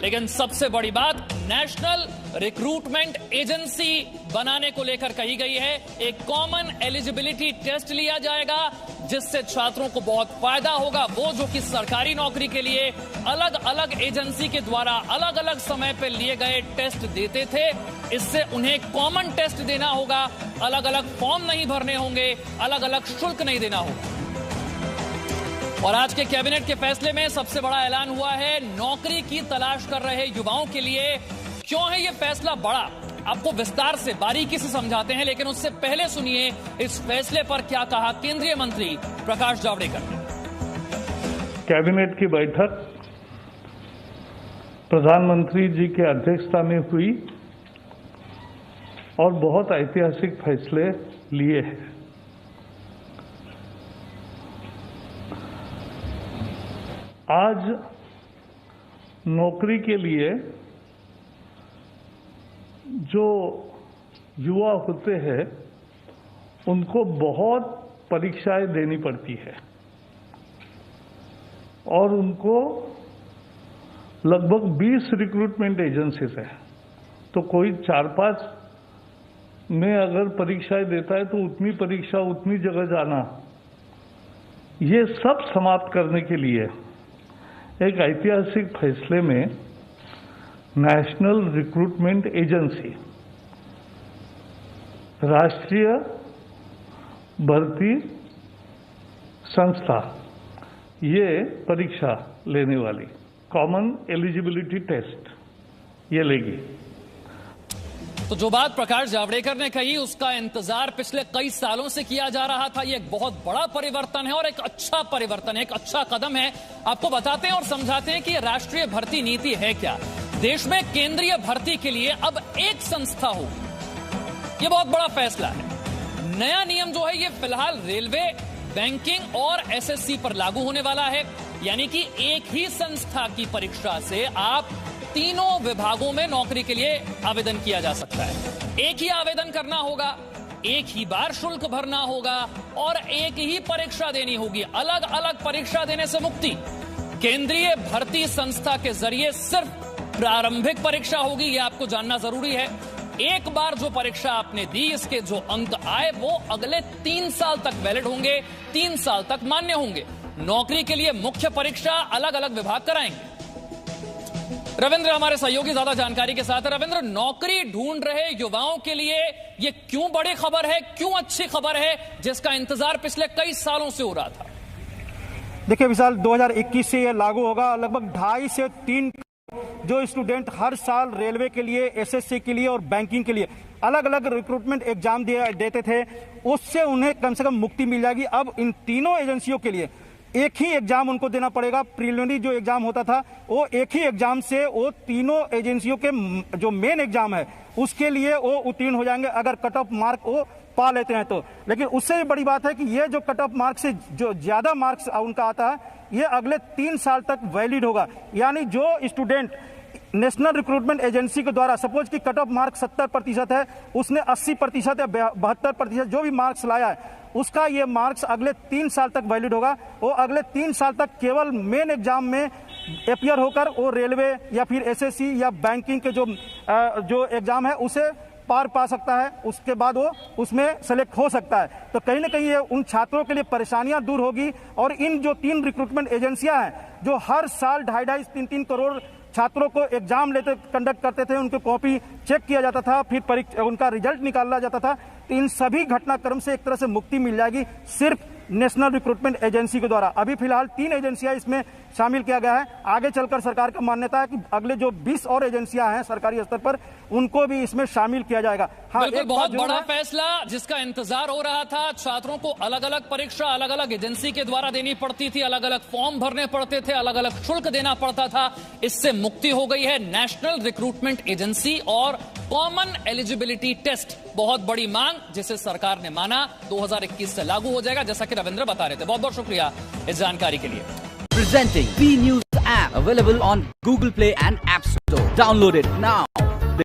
लेकिन सबसे बड़ी बात नेशनल रिक्रूटमेंट एजेंसी बनाने को लेकर कही गई है। एक कॉमन एलिजिबिलिटी टेस्ट लिया जाएगा जिससे छात्रों को बहुत फायदा होगा। वो जो कि सरकारी नौकरी के लिए अलग अलग एजेंसी के द्वारा अलग अलग समय पर लिए गए टेस्ट देते थे, इससे उन्हें कॉमन टेस्ट देना होगा। अलग अलग फॉर्म नहीं भरने होंगे, अलग अलग शुल्क नहीं देना होगा। और आज के कैबिनेट के फैसले में सबसे बड़ा ऐलान हुआ है नौकरी की तलाश कर रहे युवाओं के लिए। क्यों है यह फैसला बड़ा, आपको विस्तार से बारीकी से समझाते हैं, लेकिन उससे पहले सुनिए इस फैसले पर क्या कहा केंद्रीय मंत्री प्रकाश जावड़ेकर ने। कैबिनेट की बैठक प्रधानमंत्री जी की अध्यक्षता में हुई और बहुत ऐतिहासिक फैसले लिए हैं। आज नौकरी के लिए जो युवा होते हैं उनको बहुत परीक्षाएं देनी पड़ती है और उनको लगभग 20 रिक्रूटमेंट एजेंसीज है, तो कोई 4-5 में अगर परीक्षाएं देता है तो उतनी परीक्षा उतनी जगह जाना, ये सब समाप्त करने के लिए एक ऐतिहासिक फैसले में नेशनल रिक्रूटमेंट एजेंसी, राष्ट्रीय भर्ती संस्था, ये परीक्षा लेने वाली कॉमन एलिजिबिलिटी टेस्ट ये लेगी। तो जो बात प्रकाश जावड़ेकर ने कही उसका इंतजार पिछले कई सालों से किया जा रहा था। ये एक बहुत बड़ा परिवर्तन है और एक अच्छा परिवर्तन है, एक अच्छा कदम है। आपको बताते हैं और समझाते हैं कि ये राष्ट्रीय भर्ती नीति है क्या। देश में केंद्रीय भर्ती के लिए अब एक संस्था हो, ये बहुत बड़ा फैसला है। नया नियम जो है ये फिलहाल रेलवे, बैंकिंग और एसएससी पर लागू होने वाला है, यानी कि एक ही संस्था की परीक्षा से आप तीनों विभागों में नौकरी के लिए आवेदन किया जा सकता है। एक ही आवेदन करना होगा, एक ही बार शुल्क भरना होगा और एक ही परीक्षा देनी होगी। अलग अलग परीक्षा देने से मुक्ति। केंद्रीय भर्ती संस्था के जरिए सिर्फ प्रारंभिक परीक्षा होगी, यह आपको जानना जरूरी है। एक बार जो परीक्षा आपने दी, इसके जो अंक आए वो अगले 3 साल तक वैलिड होंगे, 3 साल तक मान्य होंगे। नौकरी के लिए मुख्य परीक्षा अलग अलग विभाग कराएंगे। रविंद्र हमारे सहयोगी ज्यादा जानकारी के साथ है। रविंद्र, नौकरी ढूंढ रहे युवाओं के लिए ये क्यों बड़ी खबर है, क्यों अच्छी खबर है, जिसका इंतजार पिछले कई सालों से हो रहा था? देखिए विशाल, 2021 से ये लागू होगा। लगभग 2.5 से 3 जो स्टूडेंट हर साल रेलवे के लिए, एसएससी के लिए और बैंकिंग के लिए अलग अलग रिक्रूटमेंट एग्जाम देते थे, उससे उन्हें कम से कम मुक्ति मिल जाएगी। अब इन तीनों एजेंसियों के लिए एक ही एग्जाम उनको देना पड़ेगा। प्रीलिमिनरी जो एग्जाम होता था वो एक ही एग्जाम से वो तीनों एजेंसियों के जो मेन एग्जाम है उसके लिए वो उत्तीर्ण हो जाएंगे, अगर कट ऑफ मार्क वो पा लेते हैं तो। लेकिन उससे भी बड़ी बात है कि ये जो कट ऑफ मार्क से जो ज्यादा मार्क्स उनका आता है ये अगले 3 साल तक वैलिड होगा। यानी जो स्टूडेंट नेशनल रिक्रूटमेंट एजेंसी के द्वारा सपोज कि कट ऑफ मार्क 70% है, उसने 80% या 72% जो भी मार्क्स लाया है उसका ये मार्क्स अगले 3 साल तक वैलिड होगा। वो अगले 3 साल तक केवल मेन एग्जाम में अपियर होकर वो रेलवे या फिर एसएससी या बैंकिंग के जो एग्जाम है उसे पार पा सकता है, उसके बाद वो उसमें सेलेक्ट हो सकता है। तो कहीं ना कहीं ये उन छात्रों के लिए परेशानियां दूर होगी। और इन जो 3 रिक्रूटमेंट एजेंसियां हैं जो हर साल 2.5-3 करोड़ छात्रों को एग्जाम कंडक्ट करते थे, उनकी कॉपी चेक किया जाता था, फिर उनका रिजल्ट निकाला जाता था, तो इन सभी घटनाक्रम से एक तरह से मुक्ति मिल जाएगी सिर्फ नेशनल रिक्रूटमेंट एजेंसी के द्वारा। अभी फिलहाल 3 एजेंसियां इसमें शामिल किया गया है। आगे चलकर सरकार का मान्यता है कि अगले जो 20 और एजेंसियां हैं सरकारी स्तर पर उनको भी इसमें शामिल किया जाएगा। हाँ, एक बहुत बड़ा फैसला जिसका इंतजार हो रहा था। छात्रों को अलग अलग परीक्षा अलग अलग एजेंसी के द्वारा देनी पड़ती थी, अलग अलग फॉर्म भरने पड़ते थे, अलग अलग शुल्क देना पड़ता था। इससे मुक्ति हो गई है। नेशनल रिक्रूटमेंट एजेंसी और कॉमन एलिजिबिलिटी टेस्ट, बहुत बड़ी मांग जिसे सरकार ने माना 2021 से लागू हो जाएगा, जैसा कि रविंद्र बता रहे थे। बहुत बहुत शुक्रिया इस जानकारी के लिए। Presenting B News app available on Google Play and App Store. Download it now.